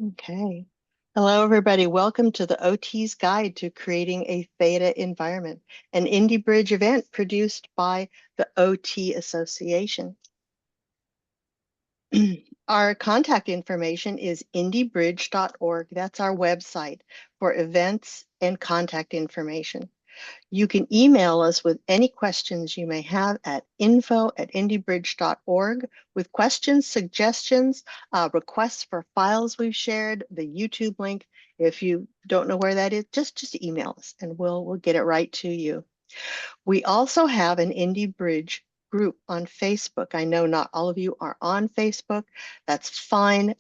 Okay. Hello, everybody. Welcome to the OT's Guide to Creating a Theta Environment, an Indie Bridge event produced by the OT Association. Our contact information is indiebridge.org. That's our website for events and contact information. You can email us with any questions you may have at info@indiebridge.org with questions, suggestions, requests for files we've shared, the YouTube link. If you don't know where that is, just email us and we'll get it right to you. We also have an Indie Bridge group on Facebook. I know not all of you are on Facebook. That's fine.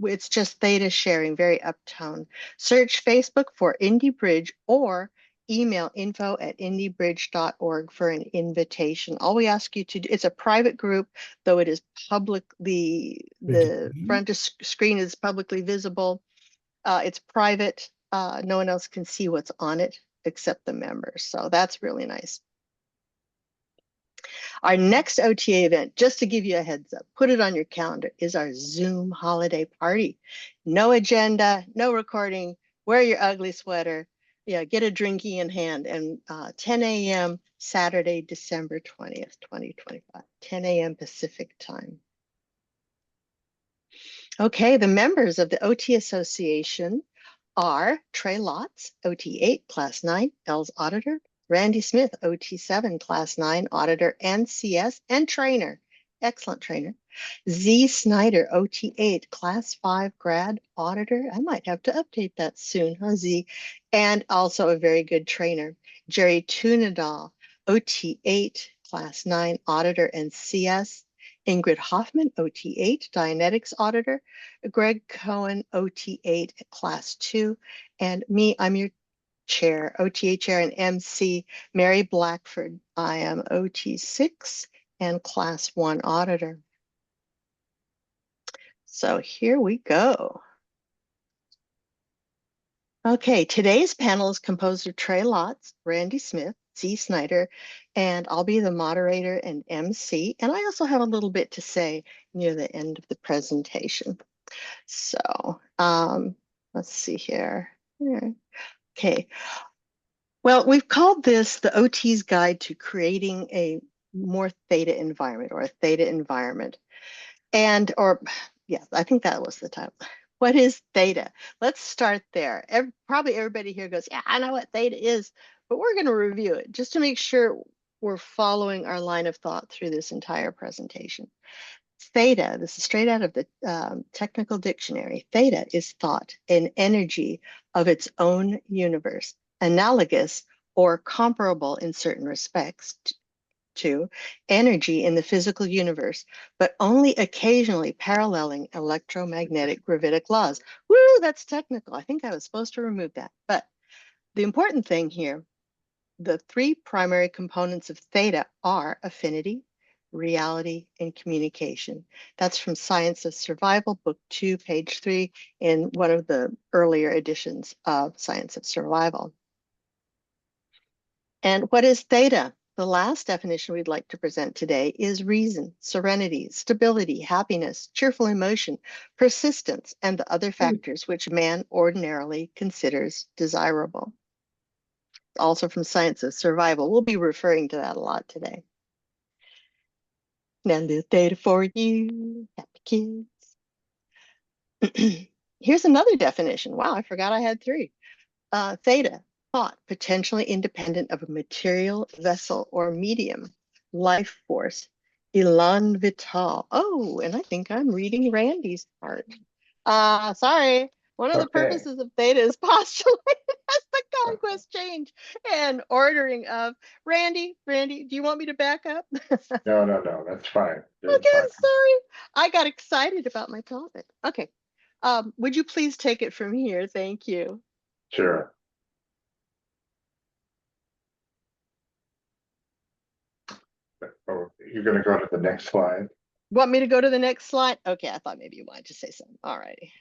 It's just Theta sharing, very uptone. Search Facebook for Indie Bridge or email info@indiebridge.org for an invitation. All we ask you to do, it's a private group, though it is public, the front screen is publicly visible. It's private. No one else can see what's on it except the members. So that's really nice. Our next OTA event, just to give you a heads up, put it on your calendar, is our Zoom holiday party. No agenda, no recording, wear your ugly sweater, yeah, get a drinky in hand, and 10 a.m. Saturday, December 20th, 2025, 10 a.m. Pacific time. Okay, the members of the OT Association are Trey Lotz, OT8, Class 9, Els Auditor, Randy Smith, OT7, Class 9, Auditor and CS and Trainer, excellent trainer. Z Snyder, OT8, Class 5, Grad Auditor. I might have to update that soon, huh, Z? And also a very good trainer. Jerry Tunadal, OT8, Class 9, Auditor and CS. Ingrid Hoffman, OT8, Dianetics Auditor. Greg Cohen, OT8, Class 2. And me, I'm your chair, OTA chair and MC, Mary Blackford. I am OT6 and Class 1 Auditor. So here we go. Okay, today's panel is composed of Trey Lotz, Randy Smith, Z Snyder, and I'll be the moderator and MC. And I also have a little bit to say near the end of the presentation. So let's see here. Okay. Well, we've called this the OT's Guide to Creating a More Theta Environment or a Theta Environment. Yeah, I think that was the title. What is theta? Let's start there. Probably everybody here goes, yeah, I know what theta is, but we're going to review it just to make sure we're following our line of thought through this entire presentation. Theta, this is straight out of the technical dictionary. Theta is thought, an energy of its own universe, analogous or comparable in certain respects to energy in the physical universe, but only occasionally paralleling electromagnetic gravitic laws. Woo, that's technical. I think I was supposed to remove that. But the important thing here, the three primary components of theta are affinity, reality, and communication. That's from Science of Survival, book 2, page 3, in one of the earlier editions of Science of Survival. And what is theta? The last definition we'd like to present today is reason, serenity, stability, happiness, cheerful emotion, persistence, and the other factors which man ordinarily considers desirable. Also from Science of Survival. We'll be referring to that a lot today. Now, the theta for you, happy kids. Here's another definition. Wow, I forgot I had three. Theta, thought, potentially independent of a material, vessel, or medium, life force, elan vital. Oh, and I think I'm reading Randy's part. Sorry. One of the purposes of theta is postulated as the conquest change and ordering of Randy. Randy, do you want me to back up? No, that's fine. Okay, I'm sorry. I got excited about my topic. Okay. Would you please take it from here? Thank you. Sure. Oh, you're going to go to the next slide? Want me to go to the next slide? Okay, I thought maybe you wanted to say something. All righty.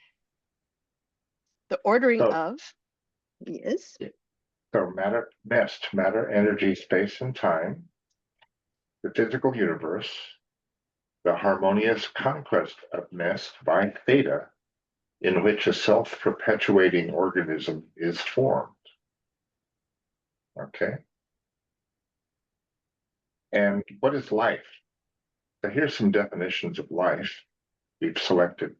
The ordering of is? So matter, matter, energy, space, and time, the physical universe, the harmonious conquest of nest by theta, in which a self-perpetuating organism is formed. Okay. And what is life? So here's some definitions of life we've selected.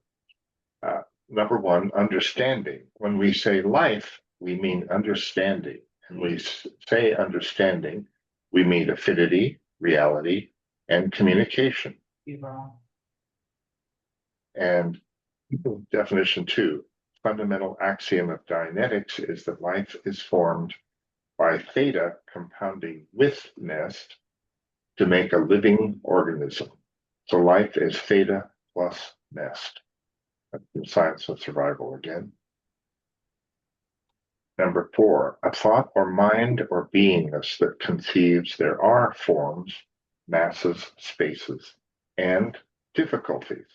Number one, understanding. When we say life, we mean understanding. And we say understanding, we mean affinity, reality, and communication. And definition two, fundamental axiom of Dianetics is that life is formed by theta compounding with nest to make a living organism. So life is theta plus nest. That's in Science of Survival again. Number four, a thought or mind or beingness that conceives there are forms, masses, spaces, and difficulties.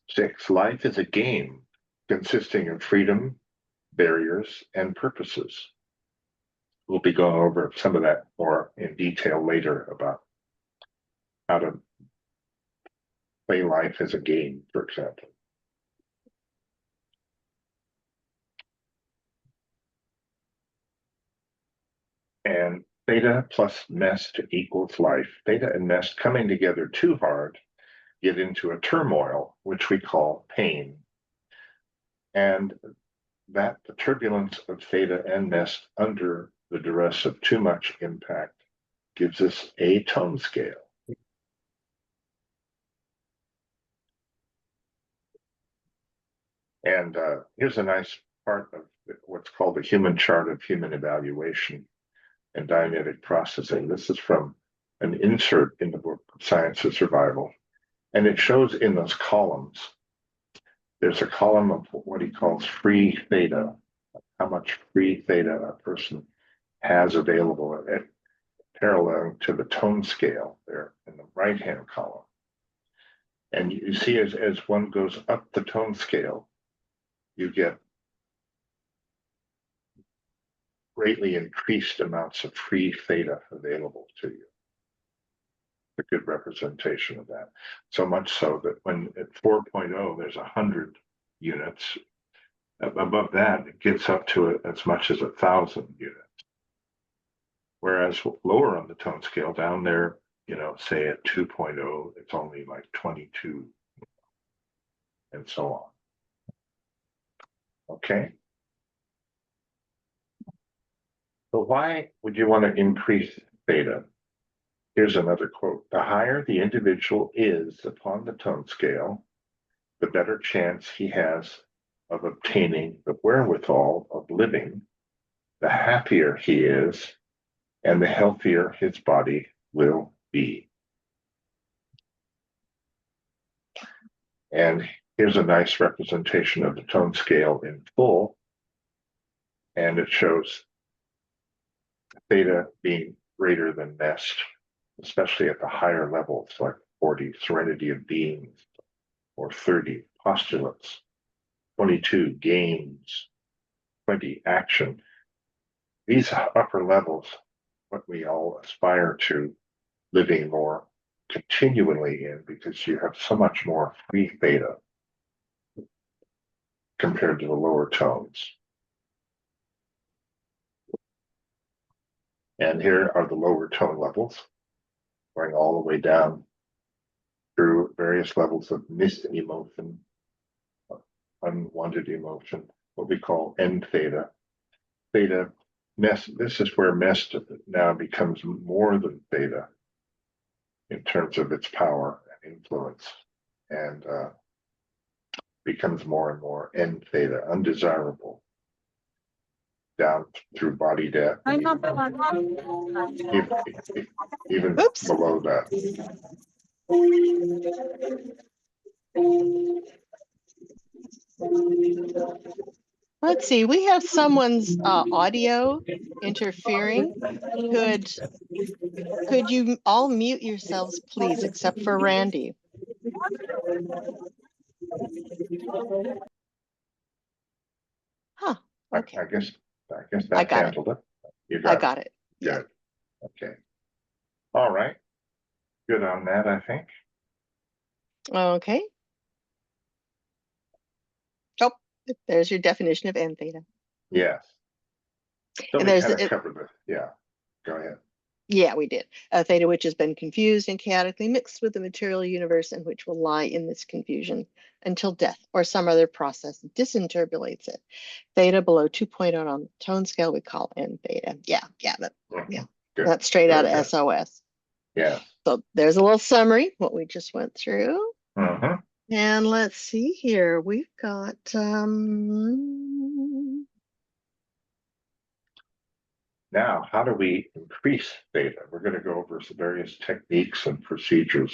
Six, life is a game consisting of freedom, barriers, and purposes. We'll be going over some of that more in detail later about how to play life as a game, for example. And theta plus nest equals life. Theta and nest coming together too hard get into a turmoil, which we call pain. And that the turbulence of theta and nest under the duress of too much impact gives us a tone scale. And here's a nice part of what's called the human chart of human evaluation and Dianetic processing. This is from an insert in the book Science of Survival. And it shows in those columns, there's a column of what he calls free theta, how much free theta a person has available at parallel to the tone scale there in the right-hand column. And you see as one goes up the tone scale, you get greatly increased amounts of free theta available to you. A good representation of that. So much so that when at 4.0, there's 100 units. Above that, it gets up to as much as 1,000 units. Whereas lower on the tone scale, down there, say at 2.0, it's only like 22, and so on. Okay. So why would you want to increase theta? Here's another quote. The higher the individual is upon the tone scale, the better chance he has of obtaining the wherewithal of living, the happier he is, and the healthier his body will be. And here's a nice representation of the tone scale in full. And it shows theta being greater than nest, especially at the higher levels, like 40, serenity of beings, or 30, postulates, 22, games, 20, action. These upper levels, what we all aspire to living more continually in, because you have so much more free theta compared to the lower tones. And here are the lower tone levels, going all the way down through various levels of missed emotion, unwanted emotion, what we call end theta. Theta, mess, this is where mest now becomes more than theta in terms of its power and influence, and becomes more and more end theta, undesirable, down through body death, even Oops. below that. Let's see. We have someone's audio interfering. Could you all mute yourselves, please, except for Randy? Huh. Okay. I guess that handled it. You got I got it. Yeah. Okay. All right. Good on that, I think. Okay. There's your definition of n theta. Yes. So And we there's kind of it, covered this. Yeah. Go ahead. yeah, we did. Theta, which has been confused and chaotically mixed with the material universe and which will lie in this confusion until death or some other process disinterpolates it. Theta below 2.0 on the tone scale we call n theta. Yeah, Good. that's straight out Very of good. SOS. Yes. So there's a little summary, what we just went through. Uh-huh. And let's see here. We've got Now, how do we increase theta? We're going to go over some various techniques and procedures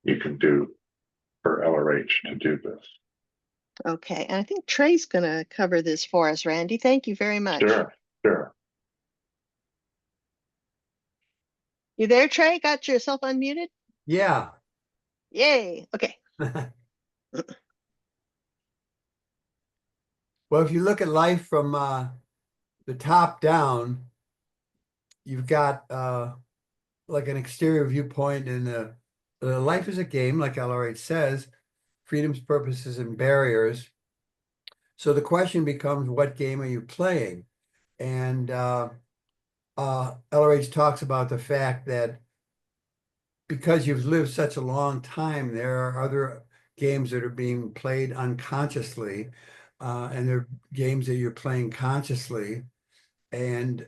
you can do for LRH to do this. okay, and I think Trey's gonna cover this for us, Randy. Thank you very much. Sure, sure. You there, Trey? Got yourself unmuted? Yeah. Yay. Okay. Well, if you look at life from the top down, you've got like an exterior viewpoint, and life is a game, like LRH says, freedoms, purposes, and barriers. So the question becomes, what game are you playing? And LRH talks about the fact that because you've lived such a long time, there are other games that are being played unconsciously, and there are games that you're playing consciously. And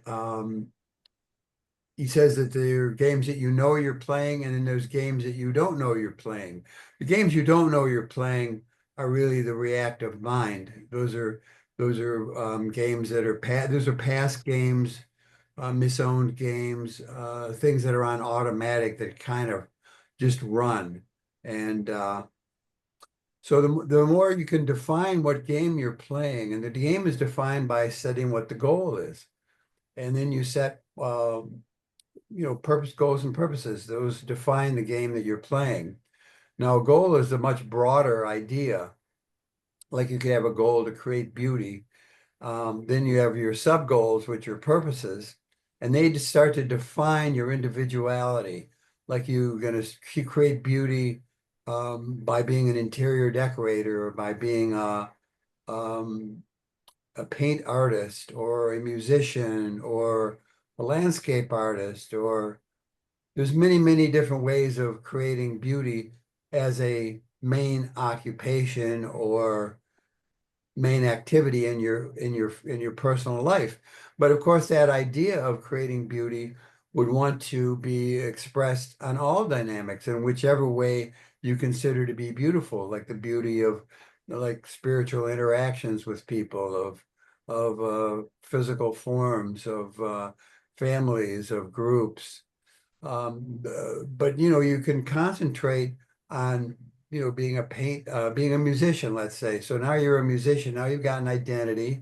he says that there are games that you know you're playing, and then there's games that you don't know you're playing. The games you don't know you're playing are really the reactive mind. Those are games that are those are past games, misowned games, things that are on automatic that kind of just run. And so the more you can define what game you're playing, and the game is defined by setting what the goal is. And then you set purpose, goals, and purposes. Those define the game that you're playing. Now, a goal is a much broader idea. Like you could have a goal to create beauty. Then you have your sub goals, which are purposes, and they just start to define your individuality. Like you're going to create beauty by being an interior decorator, or by being um, a paint artist, or a musician, or a landscape artist, or there's many, many different ways of creating beauty as a main occupation or main activity in your personal life. But of course, that idea of creating beauty would want to be expressed on all dynamics in whichever way you consider to be beautiful, like the beauty of like spiritual interactions with people, of physical forms, of families, of groups. But you can concentrate on being a musician, let's say. So now you're a musician. Now you've got an identity.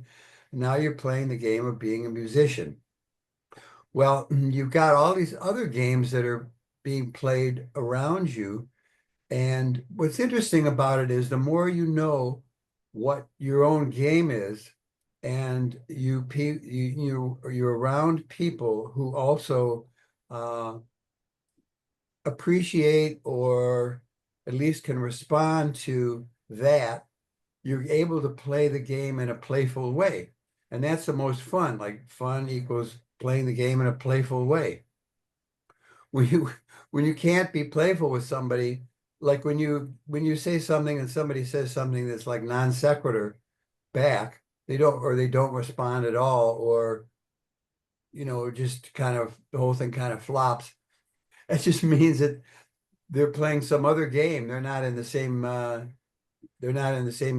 Now you're playing the game of being a musician. Well, you've got all these other games that are being played around you. And what's interesting about it is the more you know what your own game is, and you're around people who also uh, appreciate, or at least can respond to that, you're able to play the game in a playful way. And that's the most fun. Like fun equals playing the game in a playful way. When you when you can't be playful with somebody, like when you say something and somebody says something that's like non sequitur back, they don't respond at all, or just kind of the whole thing kind of flops. That just means that they're playing some other game. They're not in the same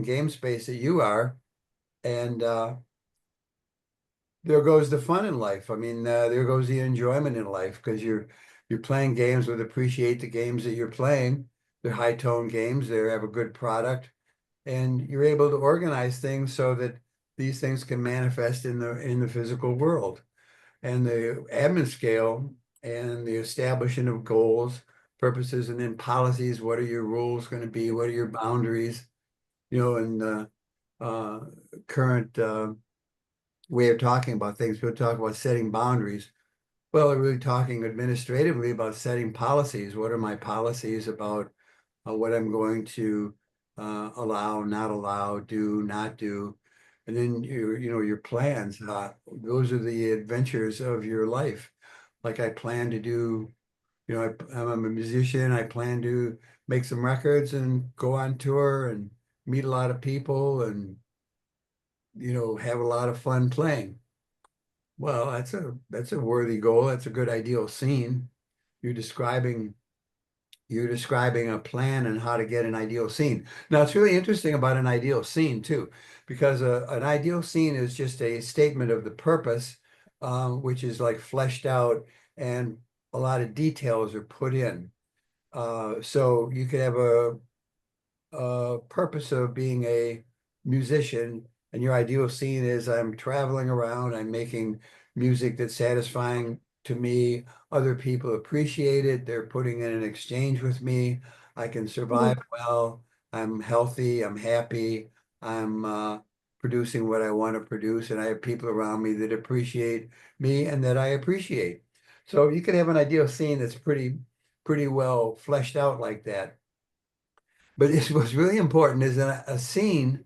game space that you are. And there goes the fun in life. I mean, there goes the enjoyment in life, because you're playing games with appreciate the games that you're playing. They're high tone games. They have a good product, and you're able to organize things so that these things can manifest in the physical world. And the admin scale and the establishing of goals, purposes, and then policies. What are your rules going to be? What are your boundaries? In the current way of talking about things, people talk about setting boundaries. Well, they're really talking administratively about setting policies. What are my policies about what I'm going to allow, not allow, do, not do. And then your plans, those are the adventures of your life. Like I plan to do, I'm a musician. I plan to make some records and go on tour and meet a lot of people and, have a lot of fun playing. Well, that's a worthy goal. That's a good ideal scene. You're describing you're describing a plan and how to get an ideal scene. Now, it's really interesting about an ideal scene too, because an ideal scene is just a statement of the purpose, which is like fleshed out and a lot of details are put in. So you could have a purpose of being a musician, and your ideal scene is I'm traveling around, I'm making music that's satisfying to me. Other people appreciate it. They're putting in an exchange with me. I can survive well. I'm healthy. I'm happy. I'm producing what I want to produce, and I have people around me that appreciate me and that I appreciate. So you could have an ideal scene that's pretty well fleshed out like that. But what's really important is that a scene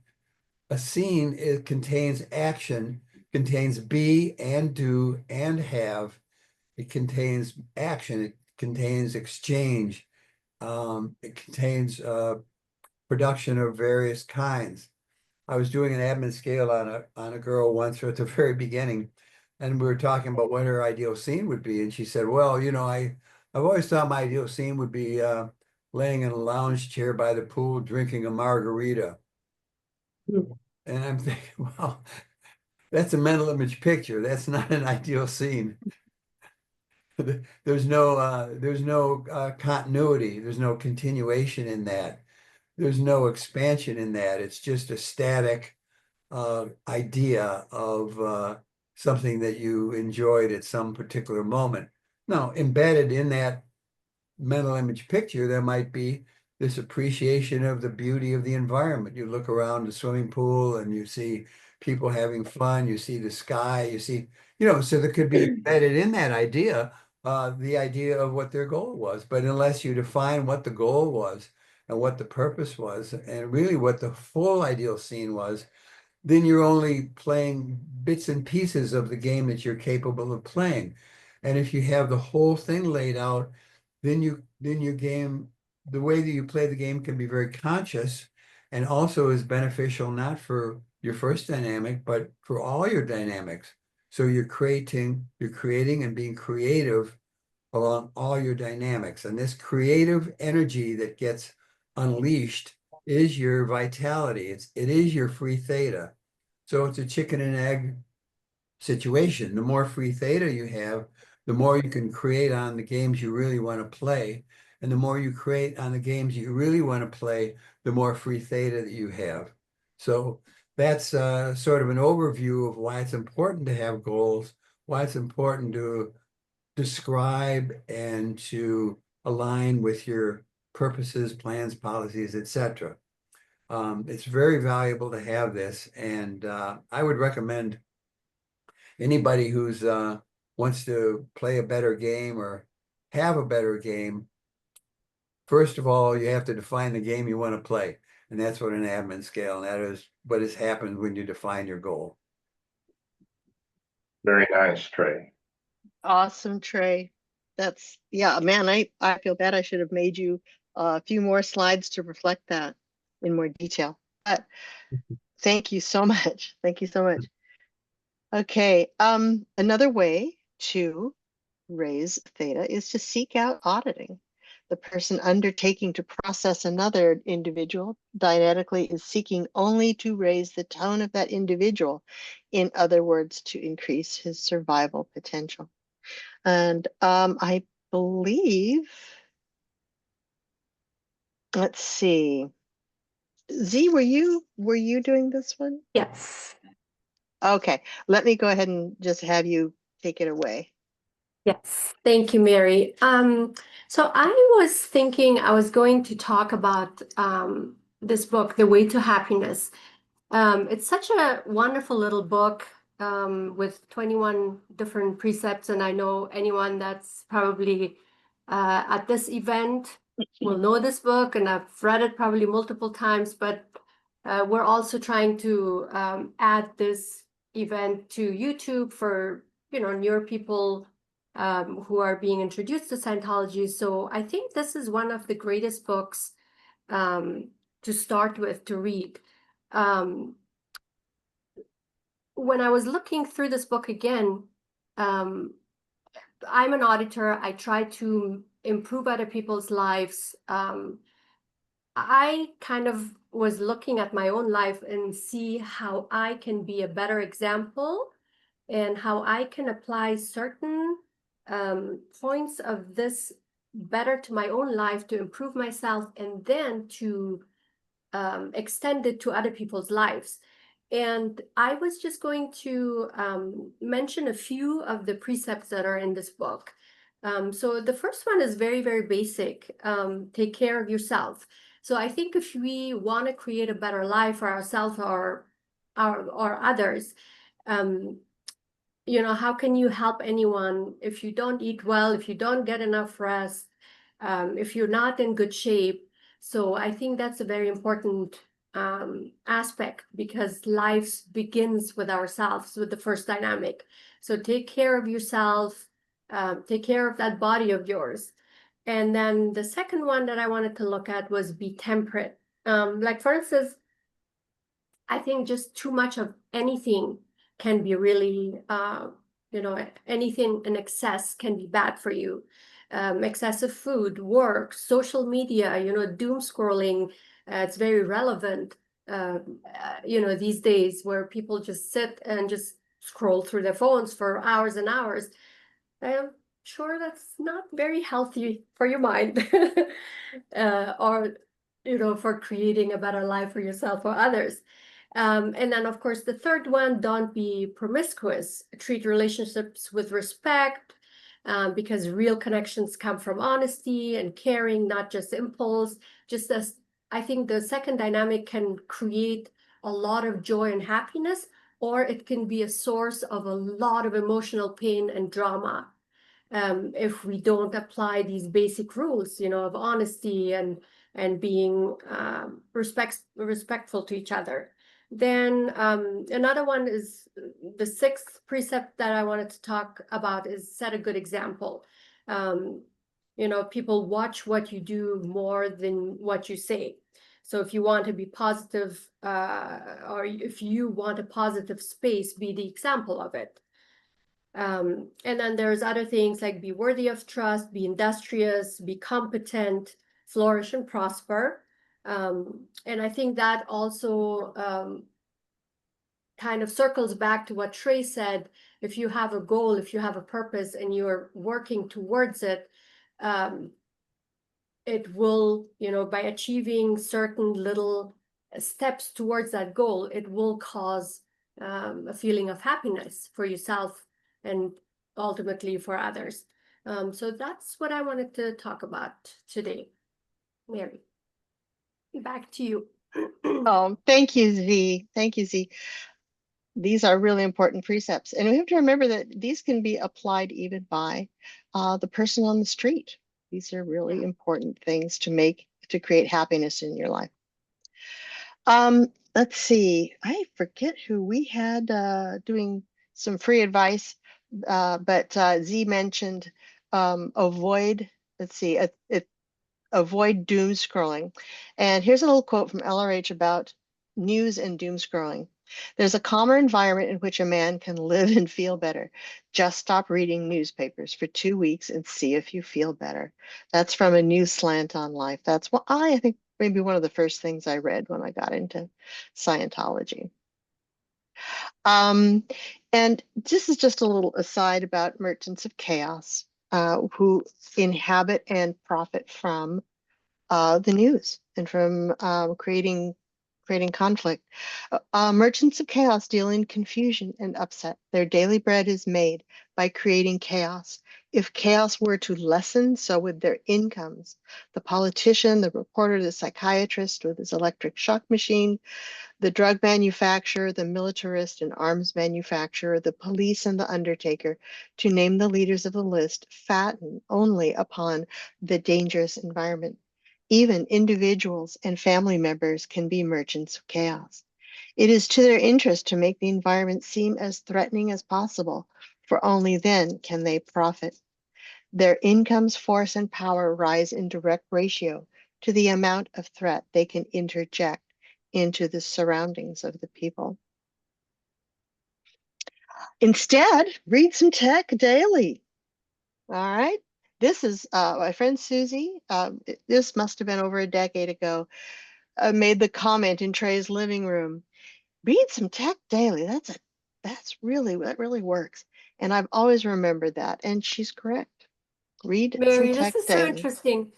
it contains action, contains be and do and have. It contains action, it contains exchange, it contains production of various kinds. I was doing an admin scale on a girl once at the very beginning, and we were talking about what her ideal scene would be, and she said, "Well, I've always thought my ideal scene would be laying in a lounge chair by the pool, drinking a margarita." And I'm thinking, well, that's a mental image picture. That's not an ideal scene. There's no continuity. There's no continuation in that. There's no expansion in that. It's just a static idea of something that you enjoyed at some particular moment. Now, embedded in that mental image picture, there might be this appreciation of the beauty of the environment. You look around the swimming pool and you see people having fun, you see the sky, so there could be embedded in that idea, the idea of what their goal was. But unless you define what the goal was and what the purpose was, and really what the full ideal scene was, then you're only playing bits and pieces of the game that you're capable of playing. And if you have the whole thing laid out, then your game, the way that you play the game can be very conscious and also is beneficial not for your first dynamic, but for all your dynamics. So you're creating and being creative along all your dynamics. And this creative energy that gets unleashed is your vitality. It is your free theta. So it's a chicken and egg situation. The more free theta you have, the more you can create on the games you really want to play. And the more you create on the games you really want to play, the more free theta that you have. So that's sort of an overview of why it's important to have goals, why it's important to describe and to align with your purposes, plans, policies, etc. It's very valuable to have this, and I would recommend anybody who's wants to play a better game or have a better game. First of all, you have to define the game you want to play, and that's what an admin scale, and that is what has happened when you define your goal. Very nice, Trey. Awesome, Trey. Yeah, man, I feel bad I should have made you a few more slides to reflect that in more detail. But thank you so much. Thank you so much. Okay, another way to raise theta is to seek out auditing. The person undertaking to process another individual dynetically is seeking only to raise the tone of that individual. In other words, to increase his survival potential. And I believe, let's see, Z, were you doing this one? Yes. Okay, let me go ahead and just have you take it away. Yes. Thank you, Mary. So I was thinking I was going to talk about this book, The Way to Happiness. It's such a wonderful little book with 21 different precepts, and I know anyone that's probably at this event will know this book, and I've read it probably multiple times, but we're also trying to add this event to YouTube for, newer people who are being introduced to Scientology. So I think this is one of the greatest books to start with, to read. When I was looking through this book again, I'm an auditor. I try to improve other people's lives. I kind of was looking at my own life and see how I can be a better example and how I can apply certain points of this better to my own life to improve myself, and then to extend it to other people's lives. And I was just going to mention a few of the precepts that are in this book. So the first one is very, very basic. Take care of yourself. So I think if we want to create a better life for ourselves or others, how can you help anyone if you don't eat well, if you don't get enough rest, if you're not in good shape? So I think that's a very important aspect, because life begins with ourselves, with the first dynamic. So take care of yourself, take care of that body of yours. And then the second one that I wanted to look at was be temperate. Like, for instance, I think just too much of anything can be really, anything in excess can be bad for you. Excessive food, work, social media, doom scrolling, it's very relevant, these days, where people just sit and just scroll through their phones for hours and hours. I'm sure that's not very healthy for your mind, or, for creating a better life for yourself or others. And then, of course, the third one, don't be promiscuous. Treat relationships with respect, because real connections come from honesty and caring, not just impulse. Just as I think the second dynamic can create a lot of joy and happiness, or it can be a source of a lot of emotional pain and drama. If we don't apply these basic rules, of honesty and being respectful to each other. Then another one is the sixth precept that I wanted to talk about is set a good example. People watch what you do more than what you say. So if you want to be positive, or if you want a positive space, be the example of it. And then there's other things like be worthy of trust, be industrious, be competent, flourish and prosper. And I think that also kind of circles back to what Trey said. If you have a goal, if you have a purpose and you're working towards it, it will, by achieving certain little steps towards that goal, it will cause a feeling of happiness for yourself and ultimately for others. So that's what I wanted to talk about today. Mary, back to you. Oh, thank you, Z. Thank you, Z. These are really important precepts. And we have to remember that these can be applied even by the person on the street. These are really important things to create happiness in your life. Let's see. I forget who we had doing some free advice, but Z mentioned avoid, let's see, avoid doom scrolling. And here's a little quote from LRH about news and doom scrolling. There's a calmer environment in which a man can live and feel better. Just stop reading newspapers for 2 weeks and see if you feel better. That's from a new slant on life. That's what I think maybe one of the first things I read when I got into Scientology. And this is just a little aside about merchants of chaos who inhabit and profit from the news and from creating conflict. Merchants of chaos deal in confusion and upset. Their daily bread is made by creating chaos. If chaos were to lessen, so would their incomes. The politician, the reporter, the psychiatrist with his electric shock machine, the drug manufacturer, the militarist and arms manufacturer, the police and the undertaker, to name the leaders of the list, fatten only upon the dangerous environment. Even individuals and family members can be merchants of chaos. It is to their interest to make the environment seem as threatening as possible, for only then can they profit. Their incomes, force, and power rise in direct ratio to the amount of threat they can interject into the surroundings of the people. Instead, read some tech daily. All right. This is my friend Susie. This must have been over a decade ago. Made the comment in Trey's living room. Read some tech daily. That really works. And I've always remembered that. And she's correct. Read some Mary, this tech is so daily. interesting.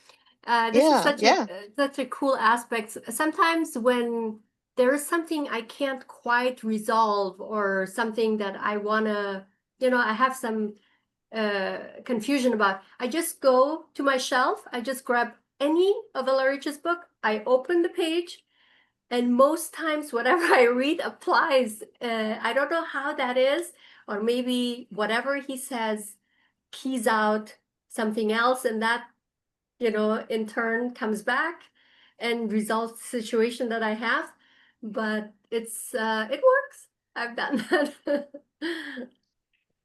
This is Yeah, yeah. such a cool aspect. Sometimes when there is something I can't quite resolve or something that I wanna, I have some confusion about, I just go to my shelf, I just grab any of Valerich's book, I open the page, and most times whatever I read applies. I don't know how that is, or maybe whatever he says keys out something else, and that in turn comes back and resolves the situation that I have. But it works. I've done that.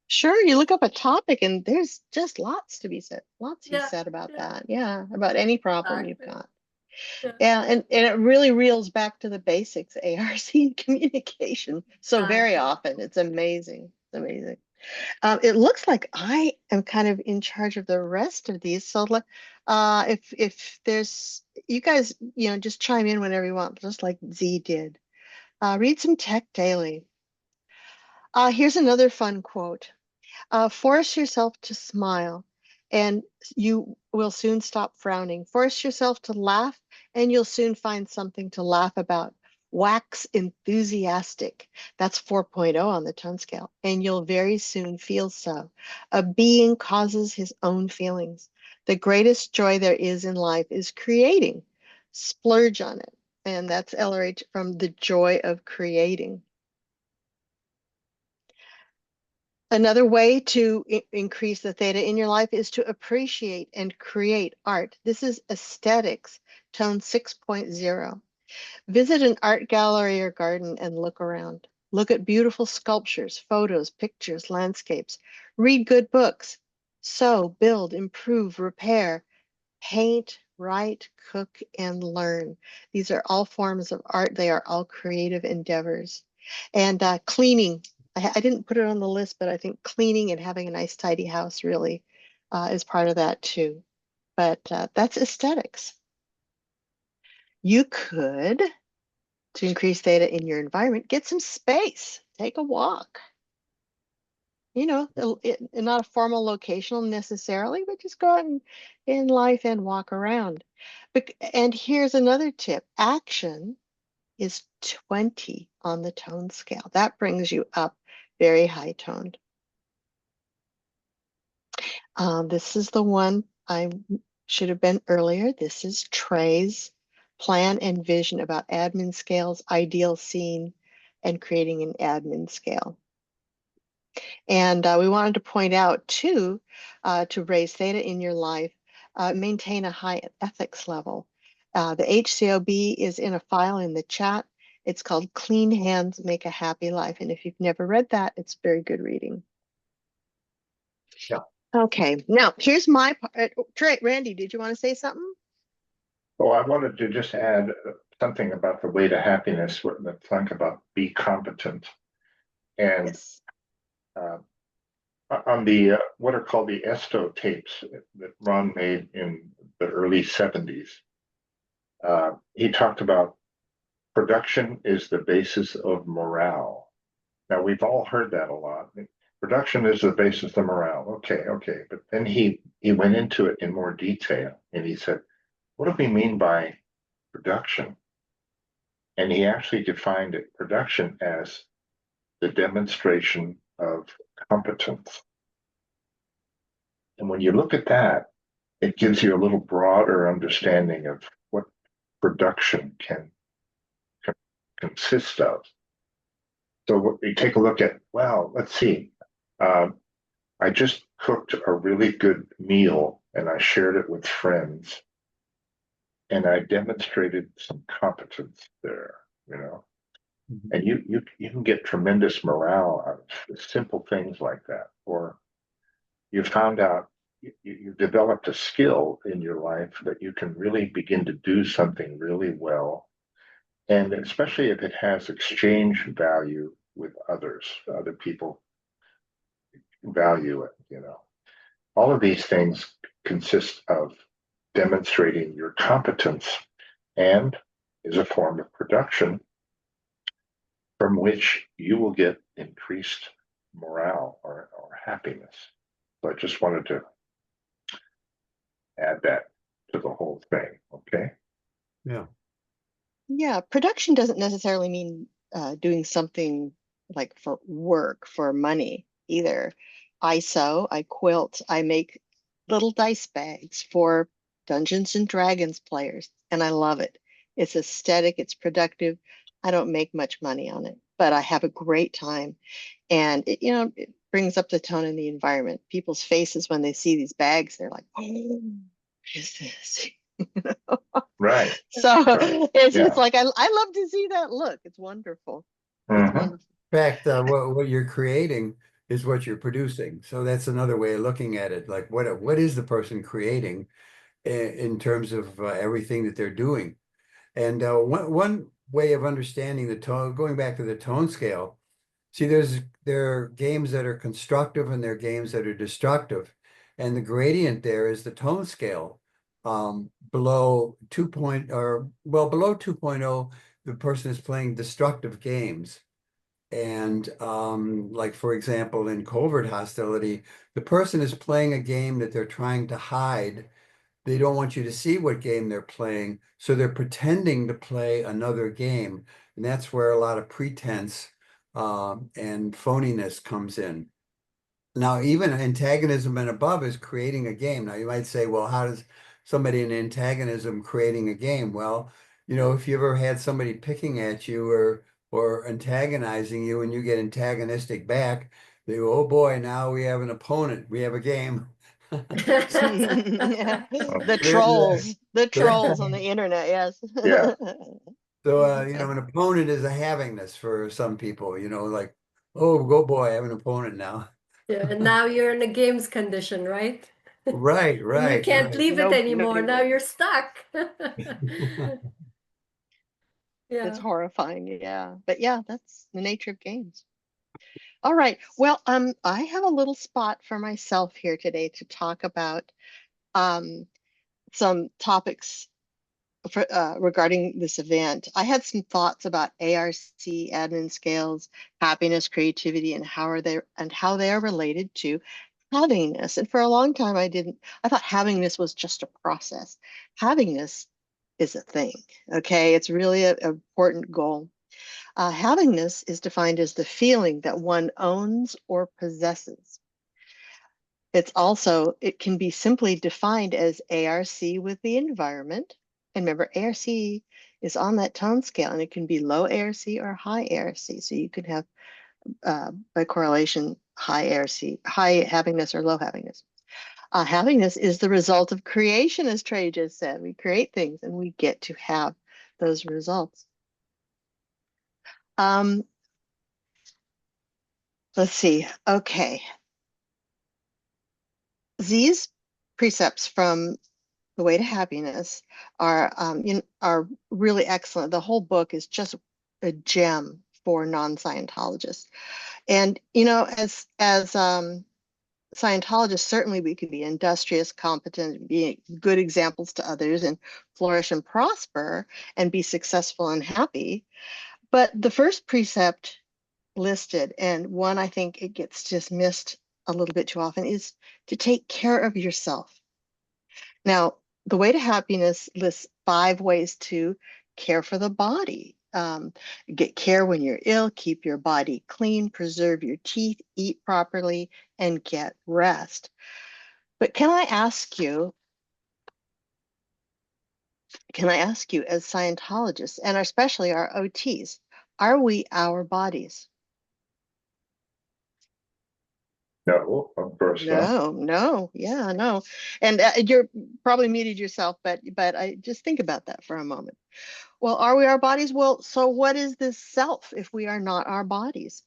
Sure, you look up a topic and there's just lots to be said, lots he Yeah, said about yeah, that. Yeah, about any problem you've exactly. got. Yeah, Yeah, and it really reels back to the basics, ARC communication. So very exactly. often, it's amazing. It's amazing. It looks like I am kind of in charge of the rest of these. So if there's you guys, just chime in whenever you want, just like Z did. Read some tech daily. Here's another fun quote. Force yourself to smile, and you will soon stop frowning. Force yourself to laugh, and you'll soon find something to laugh about. Wax enthusiastic. That's 4.0 on the tone scale, and you'll very soon feel so. A being causes his own feelings. The greatest joy there is in life is creating. Splurge on it. And that's LRH from The Joy of Creating. Another way to increase the theta in your life is to appreciate and create art. This is aesthetics, tone 6.0. Visit an art gallery or garden and look around. Look at beautiful sculptures, photos, pictures, landscapes. Read good books. Sew, build, improve, repair, paint, write, cook, and learn. These are all forms of art. They are all creative endeavors. And cleaning. I didn't put it on the list, but I think cleaning and having a nice, tidy house really is part of that too. But that's aesthetics. You could, to increase theta in your environment, get some space, take a walk. Not a formal locational necessarily, but just go out in life and walk around. And here's another tip. Action is 20 on the tone scale. That brings you up very high toned. This is the one I should have been earlier. This is Trey's plan and vision about admin scales, ideal scene, and creating an admin scale. And we wanted to point out too, to raise theta in your life, maintain a high ethics level. The HCOB is in a file in the chat. It's called Clean Hands Make a Happy Life. And if you've never read that, it's very good reading. Yeah. Okay, now here's my part. Trey, Randy, did you want to say something? Oh, I wanted to just add something about the way to happiness, the plank about be competent. And Yes. On the what are called the Esto tapes that Ron made in the early 70s, he talked about production is the basis of morale. Now, we've all heard that a lot. Production is the basis of morale. Okay. But then he went into it in more detail and he said, what do we mean by production? And he actually defined it, production as the demonstration of competence. And when you look at that, it gives you a little broader understanding of what production can consist of. So we take a look at, well, let's see. I just cooked a really good meal and I shared it with friends. and I demonstrated some competence there, you know. And you can get tremendous morale out of simple things like that. Or you found out you developed a skill in your life that you can really begin to do something really well. And especially if it has exchange value with others, other people value it, you know. All of these things consist of demonstrating your competence and is a form of production from which you will get increased morale or happiness. So I just wanted to add that to the whole thing. Okay. Yeah. Yeah, production doesn't necessarily mean doing something like for work, for money either. I sew, I quilt, I make little dice bags for Dungeons and Dragons players, and I love it. It's aesthetic, it's productive. I don't make much money on it, but I have a great time. And it brings up the tone in the environment. People's faces when they see these bags, they're like, "Oh, what is this?" Right. So Right. it's Yeah. just like I love to see that look. It's wonderful. It's Hmm. wonderful. In fact, what you're creating is what you're producing. So that's another way of looking at it. Like what is the person creating in terms of everything that they're doing? And one way of understanding the tone, going back to the tone scale, see, there are games that are constructive and there are games that are destructive. And the gradient there is the tone scale. Below 2.0, the person is playing destructive games. And like, for example, in covert hostility, the person is playing a game that they're trying to hide. They don't want you to see what game they're playing, so they're pretending to play another game. And that's where a lot of pretense and phoniness comes in. Now, even antagonism and above is creating a game. Now, you might say, well, how does somebody in antagonism creating a game? Well, if you ever had somebody picking at you or antagonizing you and you get antagonistic back, they go, oh boy, now we have an opponent. We have a game. Yeah. The There- trolls, the trolls on the internet, yes. Yeah. So, an opponent is a havingness for some people, like, oh, go boy, I have an opponent now. Yeah, and now you're in a games condition, right? Right, And you right, can't right. leave it anymore. Nobody Now you're wins. stuck. It's Yeah. horrifying, yeah. But yeah, that's the nature of games. All right. Well, I have a little spot for myself here today to talk about um some topics regarding this event. I had some thoughts about ARC admin scales, happiness, creativity, and how they are related to havingness. And for a long time, I thought havingness was just a process. Havingness is a thing. Okay, it's really an important goal. Havingness is defined as the feeling that one owns or possesses. It can be simply defined as ARC with the environment. And remember, ARC is on that tone scale and it can be low ARC or high ARC. So you can have, by correlation, high ARC, high havingness or low havingness. Havingness is the result of creation, as Trey just said. We create things and we get to have those results. Um, let's see. Okay. These precepts from The Way to Happiness are really excellent. The whole book is just a gem for non-Scientologists. And as Scientologists, certainly we could be industrious, competent, be good examples to others, and flourish and prosper, and be successful and happy. But the first precept listed, and one I think it gets dismissed a little bit too often, is to take care of yourself. Now, The Way to Happiness lists 5 ways to care for the body. Get care when you're ill, keep your body clean, preserve your teeth, eat properly, and get rest. But can I ask you as Scientologists, and especially our OTs, are we our bodies? No, of course not. No, yeah, no. And you're probably muted yourself, but I just think about that for a moment. Well, are we our bodies? Well, so what is this self if we are not our bodies?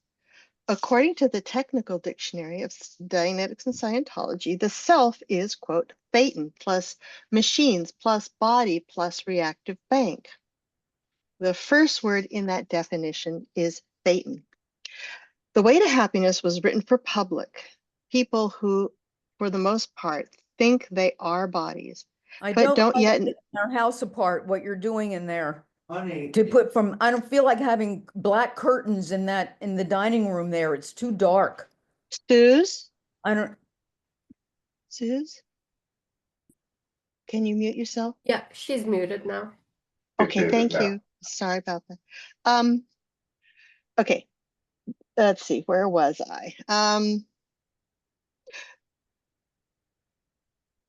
According to the technical dictionary of Dianetics and Scientology, the self is, quote, Thetan plus machines plus body plus reactive bank. The first word in that definition is Thetan. The Way to Happiness was written for public, people who, for the most part, think they are bodies, I but don't don't like yet. taking our house apart, what you're doing in there. Honey, To put from, I don't feel like having black curtains in the dining room there. It's too dark. Suze, I don't, Suze, can you mute yourself? Yeah, she's muted now. She's Okay, muted thank now. you. Sorry about that. Okay, let's see, where was I?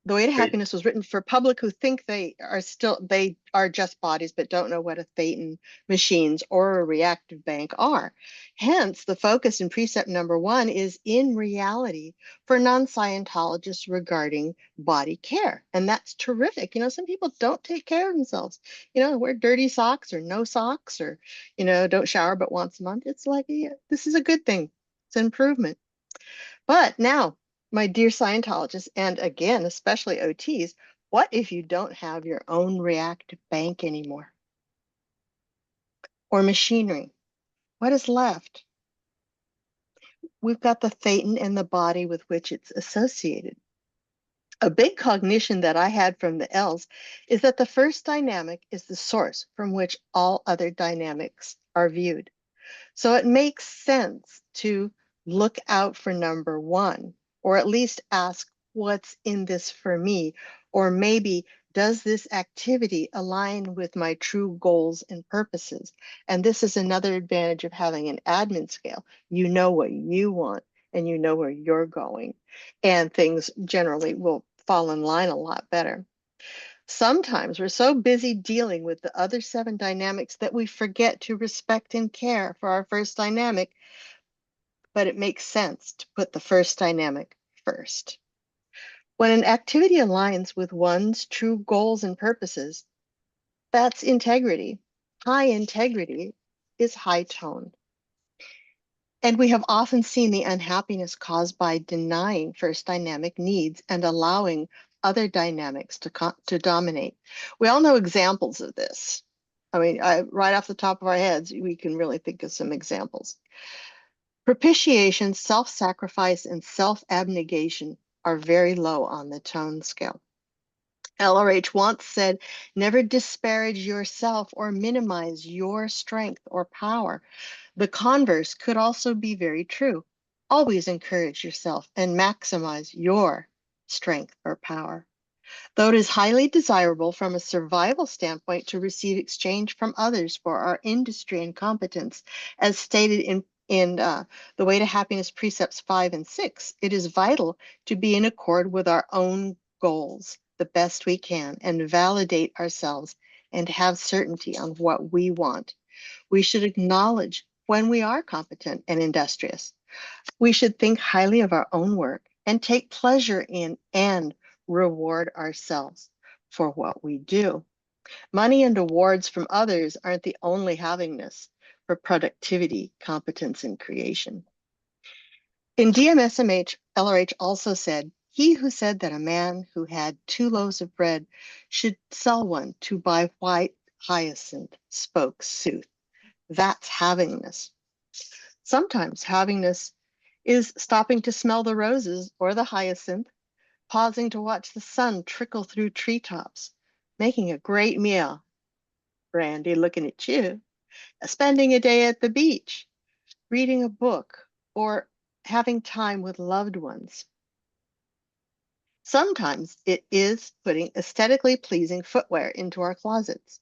The Way to Happiness was written for public who think they are just bodies, but don't know what a Thetan machines or a reactive bank are. Hence, the focus in precept number 1 is in reality for non-Scientologists regarding body care. And that's terrific. You know, some people don't take care of themselves, you know, wear dirty socks or no socks or, you know, don't shower but once a month. It's like, yeah, this is a good thing. It's an improvement. But now, my dear Scientologists, and again, especially OTs, what if you don't have your own reactive bank anymore? Or machinery? What is left? We've got the Thetan and the body with which it's associated. A big cognition that I had from the L's is that the first dynamic is the source from which all other dynamics are viewed. So it makes sense to look out for number 1, or at least ask, what's in this for me? Or maybe, does this activity align with my true goals and purposes? And this is another advantage of having an admin scale. You know what you want and you know where you're going. And things generally will fall in line a lot better. Sometimes we're so busy dealing with the other 7 dynamics that we forget to respect and care for our first dynamic, but it makes sense to put the first dynamic first. When an activity aligns with one's true goals and purposes, that's integrity. High integrity is high tone. And we have often seen the unhappiness caused by denying first dynamic needs and allowing other dynamics to dominate. We all know examples of this. I mean, right off the top of our heads, we can really think of some examples. Propitiation, self-sacrifice, and self-abnegation are very low on the tone scale. LRH once said, never disparage yourself or minimize your strength or power. The converse could also be very true. Always encourage yourself and maximize your strength or power. Though it is highly desirable from a survival standpoint to receive exchange from others for our industry and competence, as stated in The Way to Happiness Precepts 5 and 6, it is vital to be in accord with our own goals the best we can and validate ourselves and have certainty on what we want. We should acknowledge when we are competent and industrious. We should think highly of our own work and take pleasure in and reward ourselves for what we do. Money and awards from others aren't the only havingness for productivity, competence, and creation. In DMSMH, LRH also said, he who said that a man who had 2 loaves of bread should sell one to buy white hyacinth spoke sooth. That's havingness. Sometimes havingness is stopping to smell the roses or the hyacinth, pausing to watch the sun trickle through treetops, making a great meal. Brandy looking at you. Spending a day at the beach, reading a book, or having time with loved ones. Sometimes it is putting aesthetically pleasing footwear into our closets.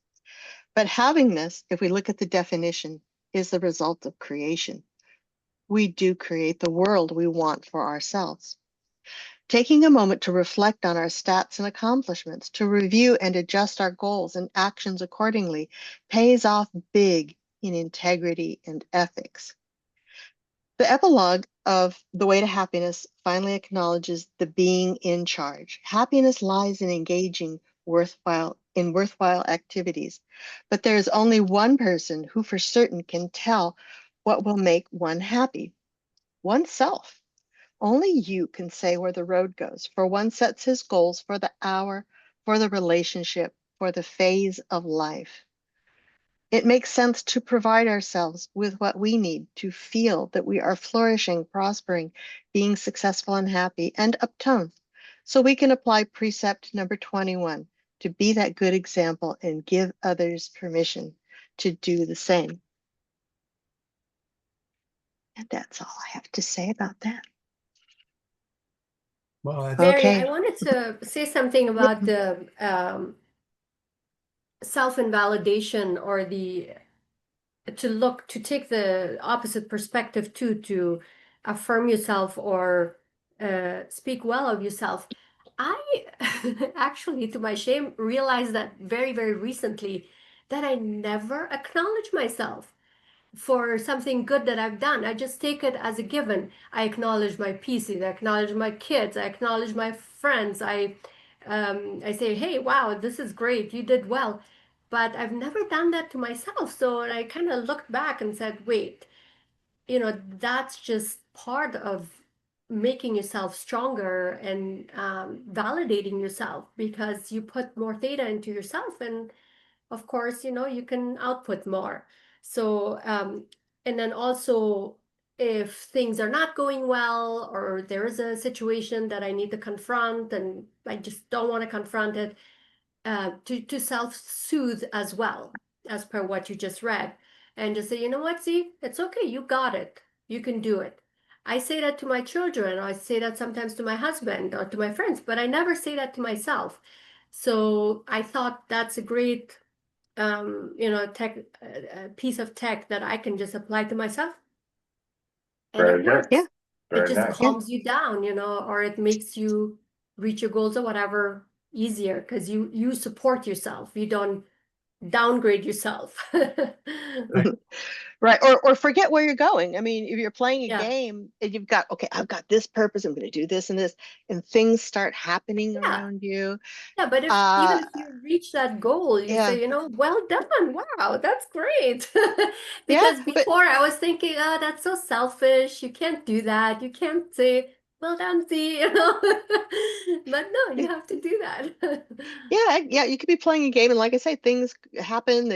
But havingness, if we look at the definition, is the result of creation. We do create the world we want for ourselves. Taking a moment to reflect on our stats and accomplishments, to review and adjust our goals and actions accordingly, pays off big in integrity and ethics. The epilogue of The Way to Happiness finally acknowledges the being in charge. Happiness lies in engaging worthwhile activities, but there is only one person who for certain can tell what will make one happy: oneself. Only you can say where the road goes, for one sets his goals for the hour, for the relationship, for the phase of life. It makes sense to provide ourselves with what we need to feel that we are flourishing, prospering, being successful and happy, and uptone. So we can apply precept number 21 to be that good example and give others permission to do the same. And that's all I have to say about that. Well, that's Mary, I Okay. wanted to say something about the self-invalidation, or the to take the opposite perspective too, to affirm yourself or speak well of yourself. I actually, to my shame, realized that very, very recently, that I never acknowledge myself for something good that I've done. I just take it as a given. I acknowledge my pieces, I acknowledge my kids, I acknowledge my friends. I say, hey, wow, this is great, you did well. But I've never done that to myself. So I kind of looked back and said, wait, that's just part of making yourself stronger and validating yourself, because you put more theta into yourself, and of course, you can output more. So, and then also, if things are not going well, or there is a situation that I need to confront and I just don't want to confront it, to self-soothe as well, as per what you just read, and just say, you know what, see, it's okay, you got it, you can do it. I say that to my children, or I say that sometimes to my husband or to my friends, but I never say that to myself. So I thought that's a great tech, piece of tech that I can just apply to myself, and Very it good. Yeah. works. It Very just nice. Yeah. calms you down, or it makes you reach your goals or whatever easier, because you support yourself. You don't downgrade yourself. right. Right. Or forget where you're going. I mean, if you're playing a Yeah, game and you've got, okay, I've got this purpose, I'm going to do this and this, and things start happening yeah. around you. Yeah, but even Uh, if you reach that goal, you yeah. say, well done, wow, that's great. Yeah. Because But before I was thinking, oh, that's so selfish. You can't do that. You can't say, well done, Z, But no, you have to do that. yeah, you could be playing a game, and like I say, things happen.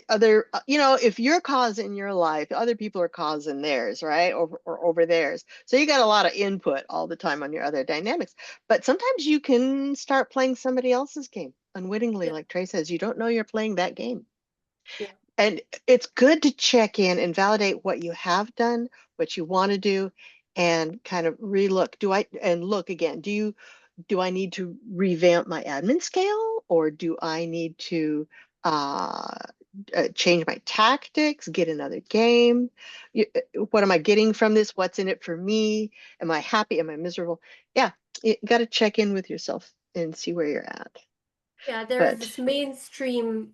Other, if you're causing your life, other people are causing theirs, right? Or over theirs. So you got a lot of input all the time on your other dynamics. But sometimes you can start playing somebody else's game unwittingly, Yeah, like Trey says. You don't know you're playing that game. yeah, And it's good to check in and validate what you have done, what you want to do, and kind of relook. Look again, do I need to revamp my admin scale, or do I need to uh, change my tactics, get another game? What am I getting from this? What's in it for me? Am I happy? Am I miserable? Yeah, you got to check in with yourself and see where you're at. yeah. There is But this mainstream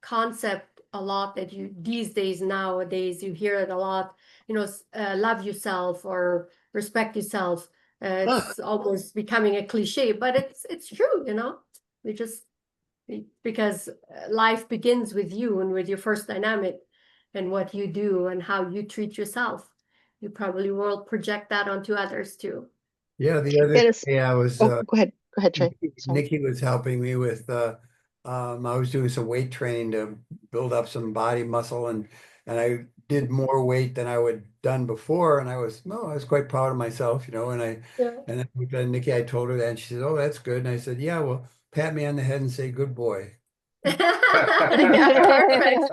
concept a lot that these days, nowadays, you hear it a lot. Love yourself or respect yourself. It's almost becoming a cliche, but it's true. We just because life begins with you and with your first dynamic, and what you do and how you treat yourself. You probably will project that onto others too. Yeah, the other it is. day I was Oh, go ahead, Trey. Sorry. Nikki was helping me with I was doing some weight training to build up some body muscle, and I did more weight than I would done before, and I was quite proud of myself, Yeah. and then Nikki, I told her that, and she said, "Oh, that's good." And I said, "Yeah, well, pat me on the head and say good boy." Yeah, perfect.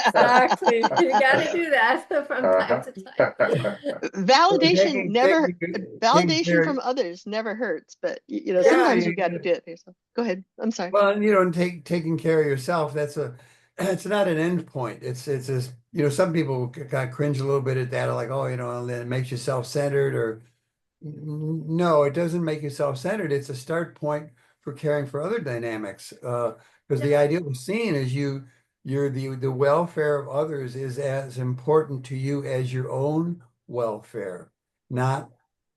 Exactly. You got to do that from time to time. So validation never taking validation care, from others never hurts, but Yeah. yeah, sometimes you got to do it for yourself. Go ahead, I'm sorry. well, and and taking care of yourself, it's not an end point. It's just, some people kind of cringe a little bit at that, like, oh, and then it makes you self-centered, or no, it doesn't make you self-centered. It's a start point for caring for other dynamics. Because the Yeah. ideal scene is the welfare of others is as important to you as your own welfare, not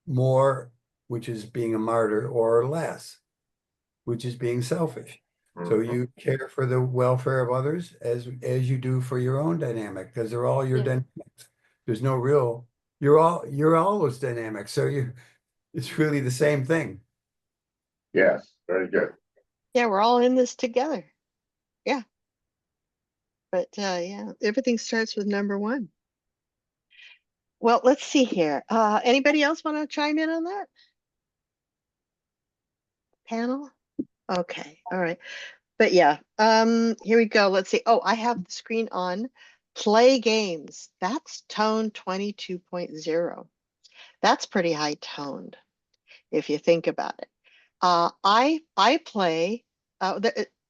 more, which is being a martyr, or less, which is being selfish. So Mhm. you care for the welfare of others as you do for your own dynamic, because they're all your Yeah. dynamics. There's no real, you're all those dynamics. So it's really the same thing. Yes, very good. Yeah, we're all in this together. Yeah. But yeah, everything starts with number one. Well, let's see here. Anybody else want to chime in on that? Panel? Okay, all right. But yeah, here we go. Let's see. Oh, I have the screen on. Play games. That's tone 22.0. That's pretty high toned if you think about it. I play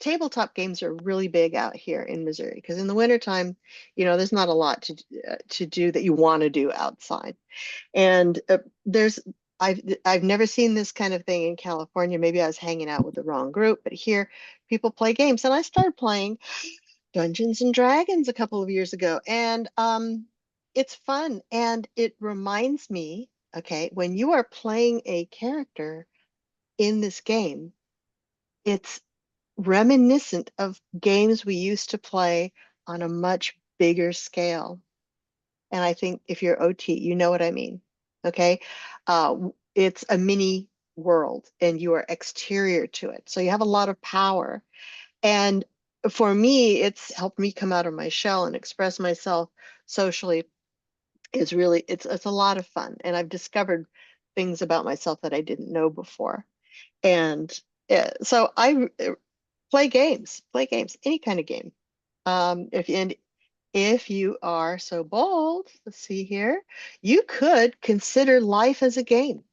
tabletop games are really big out here in Missouri because in the wintertime, there's not a lot to do that you want to do outside. And there's I've never seen this kind of thing in California. Maybe I was hanging out with the wrong group, but here people play games, and I started playing Dungeons and Dragons a couple of years ago, and it's fun, and it reminds me, okay, when you are playing a character in this game, it's reminiscent of games we used to play on a much bigger scale. And I think if you're OT, you know what I mean. Okay. It's a mini world and you are exterior to it. So you have a lot of power. And for me, it's helped me come out of my shell and express myself socially. It's a lot of fun. And I've discovered things about myself that I didn't know before. And so I play games, any kind of game. If you are so bold, let's see here, you could consider life as a game.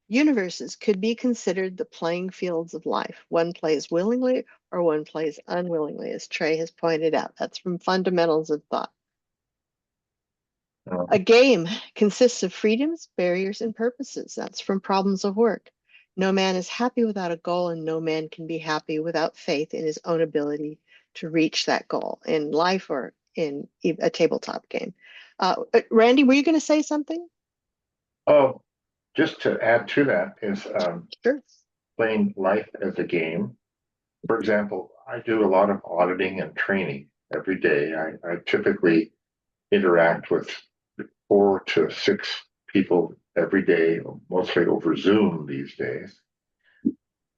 Universes could be considered the playing fields of life. One plays willingly or one plays unwillingly, as Trey has pointed out. That's from Fundamentals of Thought. Uh, A game consists of freedoms, barriers, and purposes. That's from Problems of Work. No man is happy without a goal, and no man can be happy without faith in his own ability to reach that goal in life or in a tabletop game. Randy, were you going to say something? Oh, just to add to that is Sure. playing life as a game. For example, I do a lot of auditing and training every day. I typically interact with 4 to 6 people every day, mostly over Zoom these days.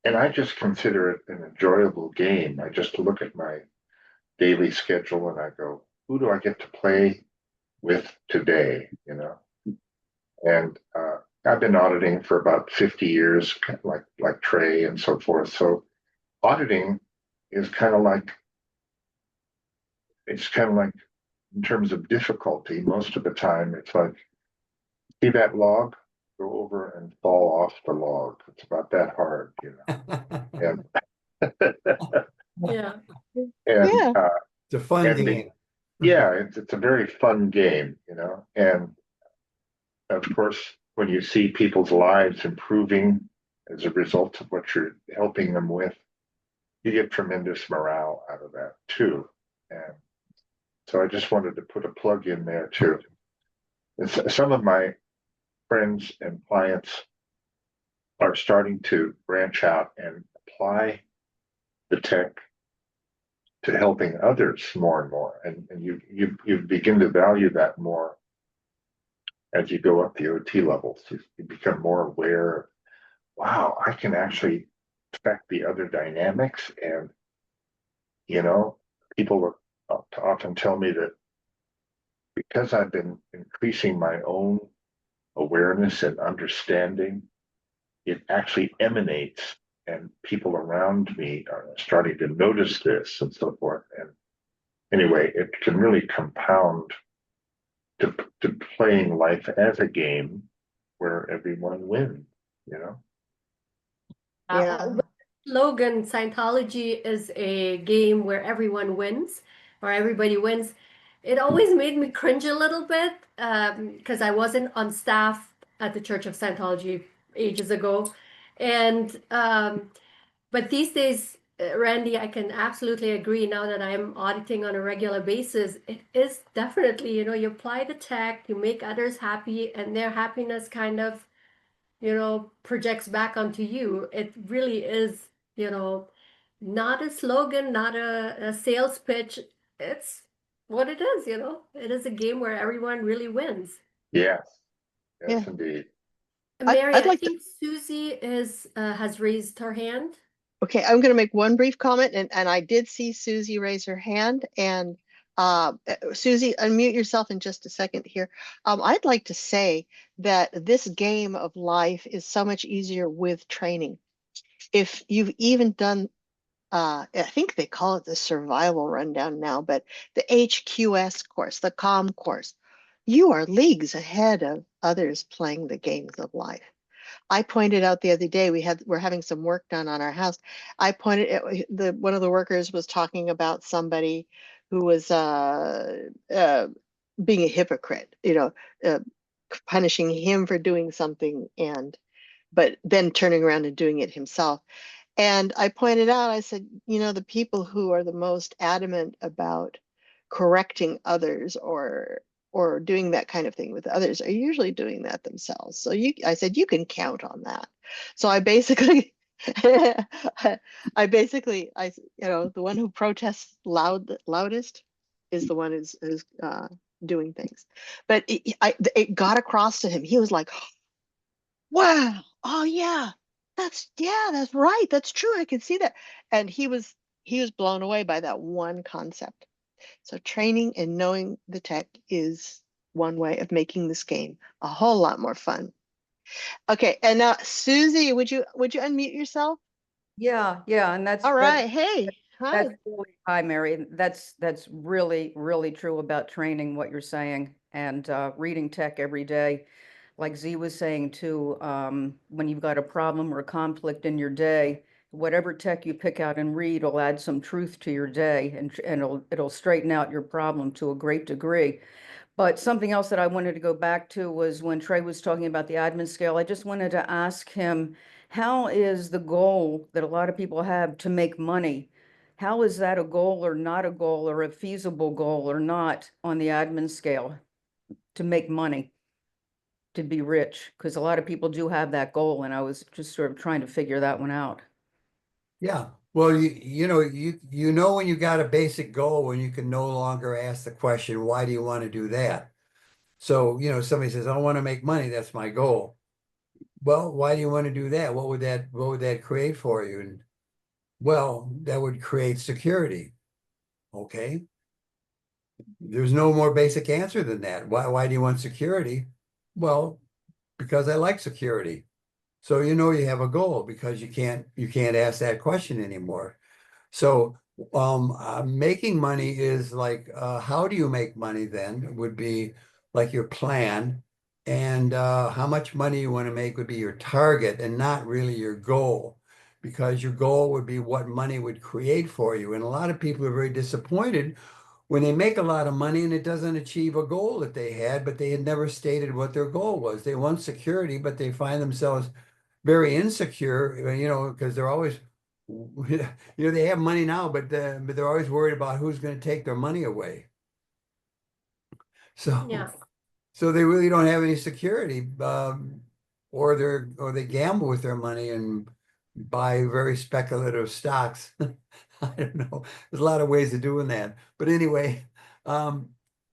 And I just consider it an enjoyable game. I just look at my daily schedule and I go, who do I get to play with today? And I've been auditing for about 50 years, like Trey and so forth. So auditing is it's kind of like in terms of difficulty, most of the time it's like, see that log? Go over and fall off the log. It's about that hard. And Yeah. and Yeah. It's a fun ending, game. yeah, it's a very fun game. And of course, when you see people's lives improving as a result of what you're helping them with, you get tremendous morale out of that too. And so I just wanted to put a plug in there too. Some of my friends and clients are starting to branch out and apply the tech to helping others more and more. And you begin to value that more as you go up the OT levels. You become more aware of, wow, I can actually affect the other dynamics. And, people often tell me that because I've been increasing my own awareness and understanding, it actually emanates and people around me are starting to notice this and so forth. And anyway, it can really compound to playing life as a game where everyone wins. Yeah. Slogan Scientology is a game where everyone wins or everybody wins. It always made me cringe a little bit because I wasn't on staff at the Church of Scientology ages ago. And but these days Randy, I can absolutely agree now that I'm auditing on a regular basis. It is definitely, you apply the tech, you make others happy, and their happiness kind of, projects back onto you. It really is, not a slogan, not a sales pitch. It's what it is, It is a game where everyone really wins. Yes, Yeah. yes, indeed. Mary, I'd I like to, think Susie has raised her hand. okay, I'm going to make one brief comment, and I did see Susie raise her hand. And Susie, unmute yourself in just a second here. I'd like to say that this game of life is so much easier with training. If you've even done, I think they call it the survival rundown now, but the HQS course, the COM course, you are leagues ahead of others playing the games of life. I pointed out the other day we're having some work done on our house. I pointed at one of the workers was talking about somebody who was being a hypocrite, uh, punishing him for doing something, and but then turning around and doing it himself. And I pointed out, I said, the people who are the most adamant about correcting others or doing that kind of thing with others are usually doing that themselves. So I said, you can count on that. So I basically, the one who protests loudest is the one who's doing things. But it got across to him. He was like, wow, oh yeah, that's right, that's true, I can see that. And he was blown away by that one concept. So training and knowing the tech is one way of making this game a whole lot more fun. Okay, and now Susie, would you unmute yourself? Yeah, and All right, hey, hi. that's really, hi, Mary. That's really, really true about training, what you're saying, and reading tech every day. Like Z was saying too, when you've got a problem or a conflict in your day, whatever tech you pick out and read will add some truth to your day, and it'll straighten out your problem to a great degree. But something else that I wanted to go back to was when Trey was talking about the admin scale. I just wanted to ask him, how is the goal that a lot of people have to make money? How is that a goal or not a goal, or a feasible goal or not on the admin scale to make money, to be rich? Because a lot of people do have that goal, and I was just sort of trying to figure that one out. Yeah. Well, you know when you got a basic goal when you can no longer ask the question, why do you want to do that? So, somebody says, I want to make money, that's my goal. Well, why do you want to do that? What would that create for you? And well, that would create security. Okay. There's no more basic answer than that. Why do you want security? Well, because I like security. So you have a goal because you can't ask that question anymore. So making money is like, how do you make money then would be like your plan, and how much money you want to make would be your target and not really your goal, because your goal would be what money would create for you. And a lot of people are very disappointed when they make a lot of money and it doesn't achieve a goal that they had, but they had never stated what their goal was. They want security, but they find themselves very insecure, because they're always, they have money now, but they're always worried about who's going to take their money away. So, Yeah. so they really don't have any security, or they gamble with their money and buy very speculative stocks. I don't know. There's a lot of ways of doing that, but anyway,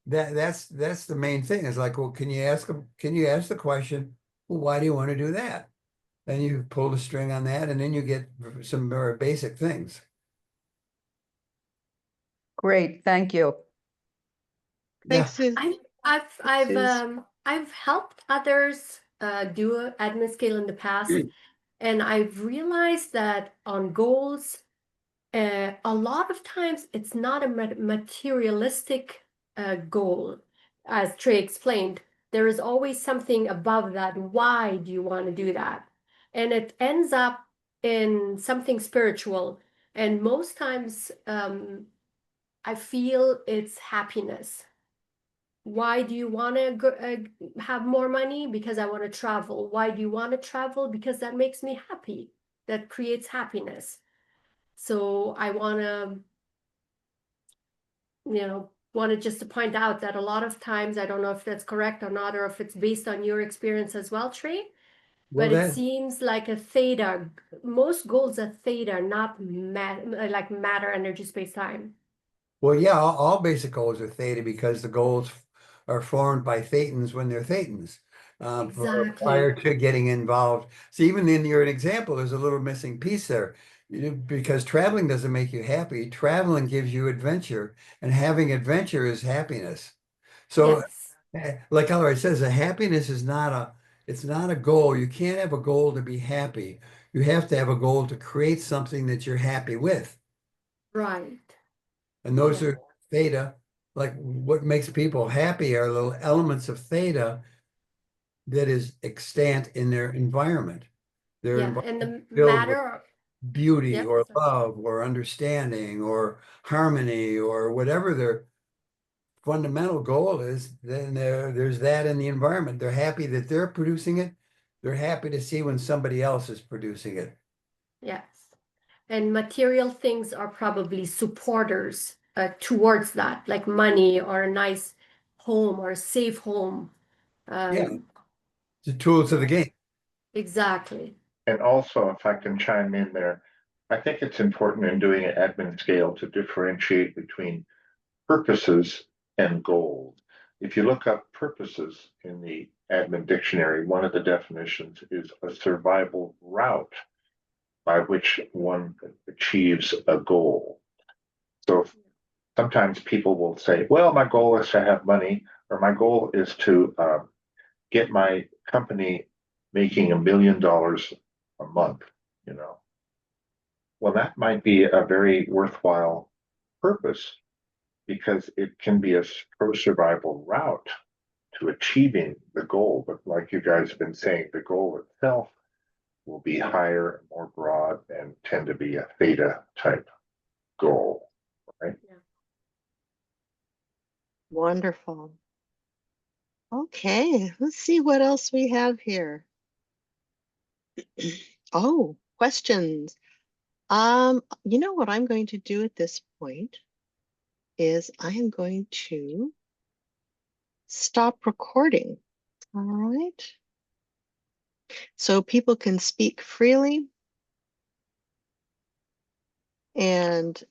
that's the main thing. It's like, well, can you ask the question, well, why do you want to do that? Then you pull the string on that, and then you get some very basic things. Great, thank you. Thanks, Yeah. Susie. I've helped others do admin scale in the past, and I've realized that on goals, a lot of times it's not a materialistic goal, as Trey explained. There is always something above that. Why do you want to do that? And it ends up in something spiritual. And most times, I feel it's happiness. Why do you want to have more money? Because I want to travel. Why do you want to travel? Because that makes me happy. That creates happiness. So I want to, want to just to point out that a lot of times, I don't know if that's correct or not, or if it's based on your experience as well, Trey, Well, but it that, seems like a theta, most goals are theta, not like matter, energy, space, time. well, yeah, all basic goals are theta because the goals are formed by thetans when they're thetans. Prior Exactly. to getting involved. So even in your example, there's a little missing piece there. Because traveling doesn't make you happy. Traveling gives you adventure, and having adventure is happiness. So, Yes. like Elroy says, a happiness is not it's not a goal. You can't have a goal to be happy. You have to have a goal to create something that you're happy with. Right. And those Yeah. are theta. Like what makes people happy are little elements of theta that is extant in their environment. Their Yeah. environment And is the filled with matter, beauty yep. or Sorry. love or understanding or harmony or whatever their fundamental goal is, then there's that in the environment. They're happy that they're producing it. They're happy to see when somebody else is producing it. Yes. And material things are probably supporters towards that, like money or a nice home or a safe home. Yeah, Um, it's the tools of the yeah, game. exactly. And also, if I can chime in there, I think it's important in doing an admin scale to differentiate between purposes and goals. If you look up purposes in the admin dictionary, one of the definitions is a survival route by which one achieves a goal. So sometimes people will say, well, my goal is to have money, or my goal is to get my company making $1 million a month, you know. Well, that might be a very worthwhile purpose because it can be a pro-survival route to achieving the goal. But like you guys have been saying, the goal itself will be higher, more broad, and tend to be a theta type goal, right? Yeah. Wonderful. Okay, let's see what else we have here. Oh, questions. You know what I'm going to do at this point is I am going to stop recording. All right. So people can speak freely and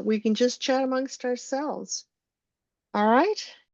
we can just chat amongst ourselves. All right.